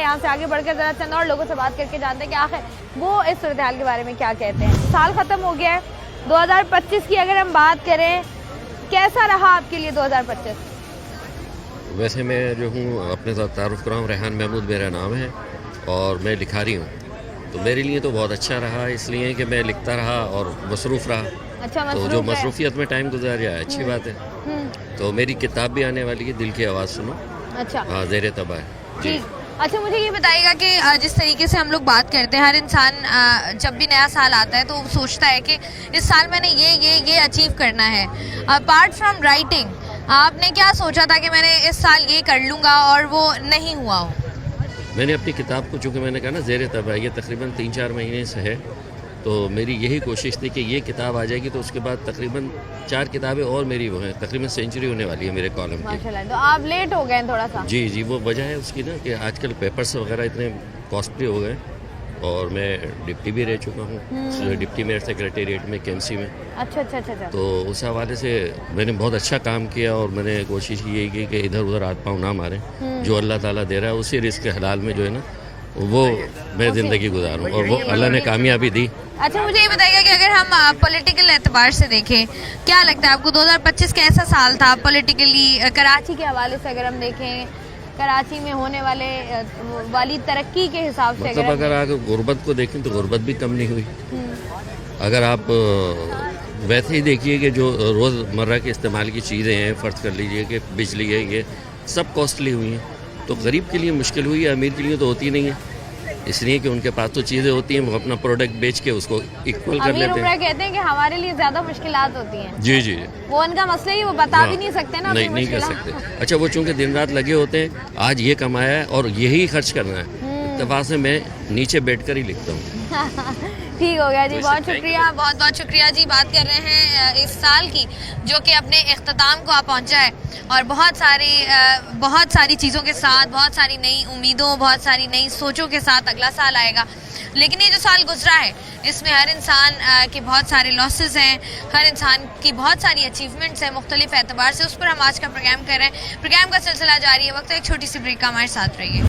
यहाँ से आगे बढ़कर ज़रा चंद और लोगों से बात करके जानते हैं कि आखिर वो इस सूरत हाल के बारे में क्या कहते हैं। साल ख़त्म हो गया है 2025 की, अगर हम बात करें कैसा रहा आपके लिए 2025? वैसे मैं जो हूँ अपने साथ तारुफ कराऊँ, रेहान महमूद मेरा नाम है और मैं लिखारी हूँ। तो मेरे लिए तो बहुत अच्छा रहा, इसलिए कि मैं लिखता रहा और मसरूफ़ रहा। अच्छा, तो जो मसरूफियत में टाइम गुजार जाए अच्छी बात है। तो मेरी किताब भी आने वाली है, दिल की आवाज़ सुनो। अच्छा, हाँ, ज़ेरे तबा है जी। अच्छा, मुझे ये बताइएगा कि जिस तरीके से हम लोग बात करते हैं, हर इंसान जब भी नया साल आता है तो वो सोचता है कि इस साल मैंने ये अचीव करना है। अपार्ट फ्रॉम राइटिंग, आपने क्या सोचा था कि मैंने इस साल ये कर लूँगा और वो नहीं हुआ हो? मैंने अपनी किताब को, चूँकि मैंने कहा ना ज़ेरे तबा है, ये तकरीबन 3-4 महीने से है। तो मेरी यही कोशिश थी कि ये किताब आ जाएगी तो उसके बाद तकरीबन 4 किताबें और मेरी वो हैं, तकरीबन सेंचुरी होने वाली है मेरे कॉलम की। माशाल्लाह, तो आप लेट हो गए थोड़ा सा। जी, वो वजह है उसकी ना कि आजकल पेपर्स वगैरह इतने कॉस्टली हो गए और मैं डिप्टी भी रह चुका हूँ, डिप्टी मेयर सेक्रेटेरिएट में केएमसी में। अच्छा। तो उस हवाले से मैंने बहुत अच्छा काम किया और मैंने कोशिश ये की कि इधर उधर हाथ पाँव ना मारें। जो अल्लाह ताला दे रहा है उसी रिस्क हलाल में जो है ना वो मैं ज़िंदगी गुजारूँ, और वो अल्लाह ने कामयाबी दी। अच्छा, मुझे ये बताइएगा कि अगर हम पॉलिटिकल एतबार से देखें, क्या लगता है आपको 2025 कैसा साल था पॉलिटिकली? कराची के हवाले से अगर हम देखें, कराची में होने वाली तरक्की के हिसाब से, मतलब अगर आप गुर्बत को देखें तो गुर्बत भी कम नहीं हुई। अगर आप वैसे ही देखिए कि जो रोज़मर्रा के इस्तेमाल की चीज़ें हैं, फ़र्ज़ कर लीजिए कि बिजली है, ये सब कॉस्टली हुई हैं। तो गरीब के लिए मुश्किल हुई है, अमीर के लिए तो होती नहीं है, इसलिए कि उनके पास तो चीज़ें होती हैं, वो अपना प्रोडक्ट बेच के उसको इक्वल कर लेते हैं। कहते हैं कि हमारे लिए ज़्यादा मुश्किलात होती हैं। जी। वो उनका मसला ही, वो बता भी नहीं सकते ना। नहीं कर सकते। अच्छा, वो चूँकि दिन रात लगे होते हैं, आज ये कमाया है और यही खर्च करना है, इत्तेफाक से मैं नीचे बैठ कर ही लिखता हूँ। ठीक हो गया जी, बहुत शुक्रिया जी। बात कर रहे हैं इस साल की, जो कि अपने इख्तिताम को आ पहुंचा है और बहुत सारी चीज़ों के साथ, बहुत सारी नई उम्मीदों, बहुत सारी नई सोचों के साथ अगला साल आएगा। लेकिन ये जो साल गुजरा है इसमें हर इंसान के बहुत सारे लॉसेस हैं, हर इंसान की बहुत सारी अचीवमेंट्स हैं मुख्तलिफ एतबार से। उस पर हम आज का प्रोग्राम कर रहे हैं। प्रोग्राम का सिलसिला जारी है, वक्त एक छोटी सी ब्रेक का, हमारे साथ रहिए।